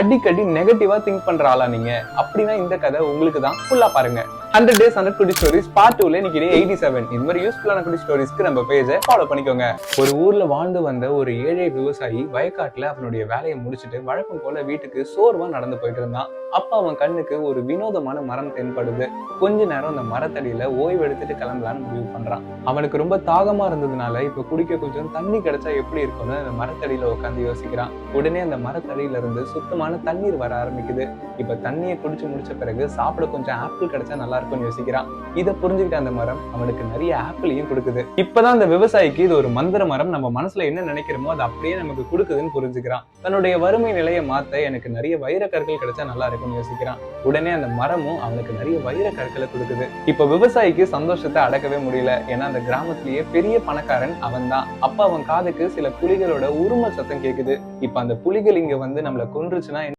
அடிக்கடி நெகட்டிவா திங்க் பண்ற ஆளா நீங்க? அப்படின்னா இந்த கதை உங்களுக்கு தான். ஃபுல்லா பாருங்க. 100 days 100 குட்டி ஸ்டோரிஸ் பார்ட் 2ல இன்னைக்கு 87. இந்த மாதிரி யூஸ்ஃபுல்லான குட்டி ஸ்டோரிஸ்க்கு நம்ம பேஜை ஃபாலோ பண்ணிக்கோங்க. ஒரு ஊர்ல வாழ்ந்து வந்த ஒரு ஏழை விவசாயி வயக்காட்டுல அவனுடைய வேலையை முடிச்சுட்டு வழக்கம் போல வீட்டுக்கு சோர்வா நடந்து போயிட்டு இருந்தான். அப்ப அவன் கண்ணுக்கு ஒரு வினோதமான மரம் தென்படுது. கொஞ்ச நேரம் அந்த மரத்தடியில ஓய்வு எடுத்துட்டு கிளம்பலான்னு முடிவு பண்றான். அவனுக்கு ரொம்ப தாகமா இருந்ததுனால இப்ப குடிக்க கொஞ்சம் தண்ணி கிடைச்சா எப்படி இருக்கும்னு அந்த மரத்தடியில உட்காந்து யோசிக்கிறான். உடனே அந்த மரத்தடியில இருந்து சுத்தமான தண்ணீர் வர ஆரம்பிக்குது. இப்ப தண்ணியை குடிச்சு முடிச்ச பிறகு சாப்பிட கொஞ்சம் ஆப்பிள் கிடைச்சா நல்லா இருக்கும்னு யோசிக்கிறான். இதை புரிஞ்சுக்கிட்ட அந்த மரம் அவனுக்கு நிறைய ஆப்பிளையும் கொடுக்குது. இப்பதான் அந்த விவசாயிக்கு இது ஒரு மந்திர மரம், நம்ம மனசுல என்ன நினைக்கிறோமோ அது அப்படியே நமக்கு கொடுக்குதுன்னு புரிஞ்சுக்கிறான். தன்னுடைய வறுமை நிலையை மாத்த எனக்கு நிறைய வைரக்கற்கள் கிடைச்சா நல்லா இருக்கும்னு யோசிக்கிறான். உடனே அந்த மரமும் அவனுக்கு நிறைய வைரக்கற்களை கொடுக்குது. இப்ப விவசாயிக்கு சந்தோஷத்தை அடக்கவே முடியல. ஏன்னா அந்த கிராமத்திலேயே பெரிய பணக்காரன் அவன் தான். அப்ப அவன் காதுக்கு சில புலிகளோட உருமல் சத்தம் கேக்குது. இப்ப அந்த புலிகள் இங்க வந்து நம்மளை கொன்றுச்சுன்னா